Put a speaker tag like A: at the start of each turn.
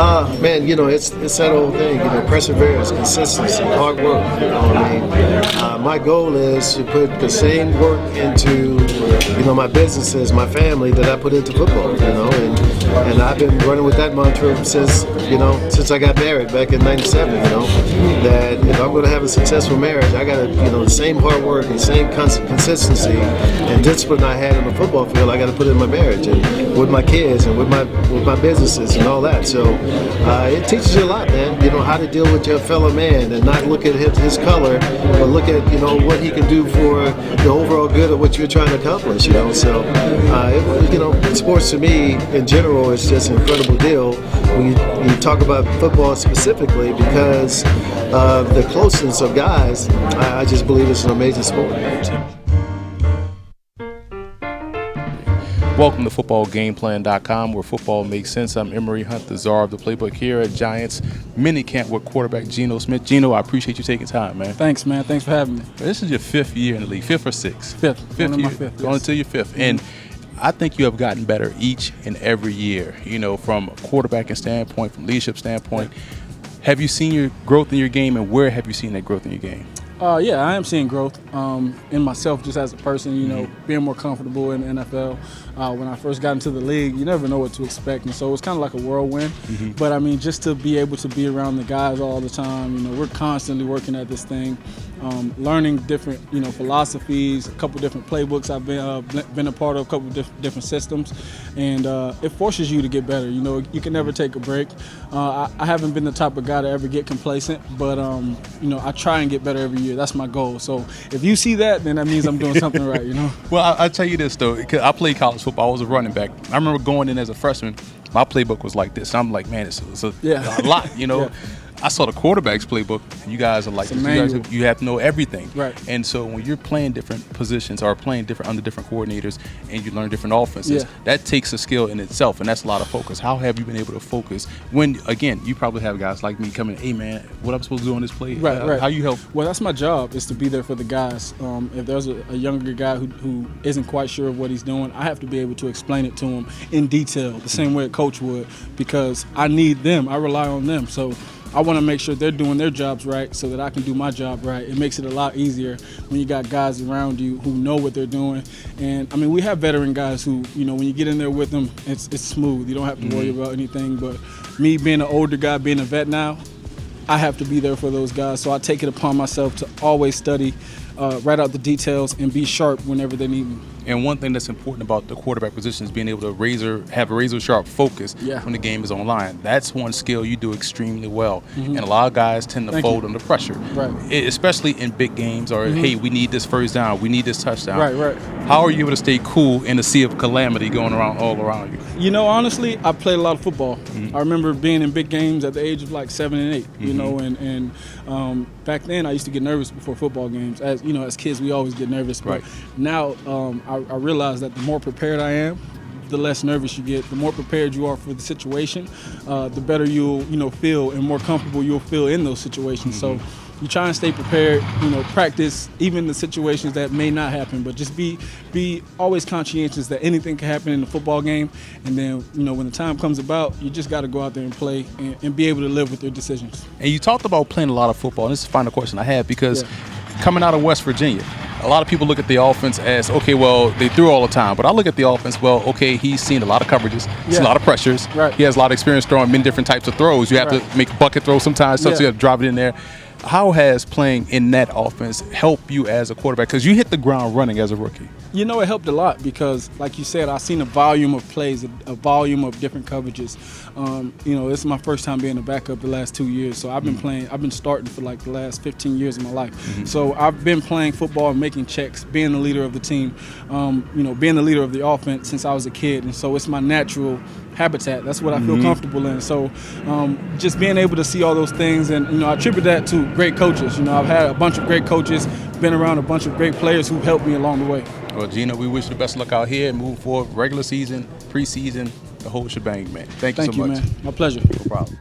A: Man, it's that old thing, perseverance, consistency, hard work. My goal is to put the same work into, my businesses, my family that I put into football, and I've been running with that mantra since I got married back in '97, that if I'm going to have a successful marriage, I got to, the same hard work and same consistency and discipline I had on the football field, I got to put in my marriage and with my kids and with my businesses and all that. So it teaches you a lot, man. How to deal with your fellow man and not look at his color, but look at what he can do for the overall good of what you're trying to accomplish. So sports to me in general is just an incredible deal. When you talk about football specifically, because of the closeness of guys, I just believe it's an amazing sport.
B: Welcome to FootballGameplan.com, where football makes sense. I'm Emery Hunt, the czar of the playbook here at Giants minicamp with quarterback Geno Smith. Geno, I appreciate you taking time, man.
C: Thanks, man. Thanks for having me.
B: This is your fifth year in the league, fifth or sixth?
C: Fifth
B: year,
C: fifth,
B: going
C: yes.
B: into your fifth. And I think you have gotten better each and every year, from a quarterbacking standpoint, from leadership standpoint. Have you seen your growth in your game, and where have you seen that growth in your game?
C: Yeah, I am seeing growth in myself just as a person, being more comfortable in the NFL. When I first got into the league, you never know what to expect, and so it's kind of like a whirlwind. But, just to be able to be around the guys all the time, we're constantly working at this thing, learning different, philosophies, a couple different playbooks I've been a part of, a couple different systems, and it forces you to get better. You can never take a break. I haven't been the type of guy to ever get complacent, but, I try and get better every year. That's my goal. So if you see that, then that means I'm doing something right,
B: Well, I'll tell you this, though, because I played college football. I was a running back. I remember going in as a freshman. My playbook was like this. I'm like, man, it's a lot,
C: Yeah.
B: I saw the quarterback's playbook. You guys are like, you have to know everything.
C: Right.
B: And so when you're playing different positions or playing under different coordinators and you learn different offenses, that takes a skill in itself, and that's a lot of focus. How have you been able to focus when, again, you probably have guys like me coming, hey, man, what I'm supposed to do on this play?
C: Right.
B: How you help?
C: Well, that's my job, is to be there for the guys. If there's a younger guy who isn't quite sure of what he's doing, I have to be able to explain it to him in detail, the same way a coach would, because I need them. I rely on them. So I want to make sure they're doing their jobs right so that I can do my job right. It makes it a lot easier when you got guys around you who know what they're doing. And, we have veteran guys who, when you get in there with them, it's smooth. You don't have to worry about anything. But me being an older guy, being a vet now, I have to be there for those guys. So I take it upon myself to always study, write out the details, and be sharp whenever they need me.
B: And one thing that's important about the quarterback position is being able to have a razor sharp focus when the game is online. That's one skill you do extremely well. And a lot of guys tend to fold under pressure, especially in big games, or hey, we need this first down, we need this touchdown.
C: Right.
B: How are you able to stay cool in a sea of calamity going around all around you?
C: Honestly, I played a lot of football. I remember being in big games at the age of like 7 and 8. And back then I used to get nervous before football games. As kids, we always get nervous. But now I realize that the more prepared I am, the less nervous you get. The more prepared you are for the situation, the better you'll feel and more comfortable you'll feel in those situations. So you try and stay prepared, practice even the situations that may not happen, but just be always conscientious that anything can happen in the football game. And then, when the time comes about, you just got to go out there and play and be able to live with your decisions.
B: And you talked about playing a lot of football, and this is the final question I have, because coming out of West Virginia, a lot of people look at the offense as, okay, well, they threw all the time. But I look at the offense, well, okay, he's seen a lot of coverages, he's seen a lot of pressures.
C: Right.
B: He has a lot of experience throwing many different types of throws. You have to make bucket throws sometimes, so you have to drive it in there. How has playing in that offense helped you as a quarterback? Because you hit the ground running as a rookie.
C: It helped a lot because, like you said, I've seen a volume of plays, a volume of different coverages. This is my first time being a backup the last 2 years, so I've been starting for like the last 15 years of my life. So I've been playing football and making checks, being the leader of the team, being the leader of the offense since I was a kid, and so it's my natural habitat. That's what I feel comfortable in. So just being able to see all those things, and I attribute that to great coaches. I've had a bunch of great coaches, been around a bunch of great players who helped me along the way.
B: Well, Geno, we wish you the best of luck out here and move forward, regular season, preseason, the whole shebang, man. Thank you so much.
C: Thank you, man. My pleasure.
B: No problem.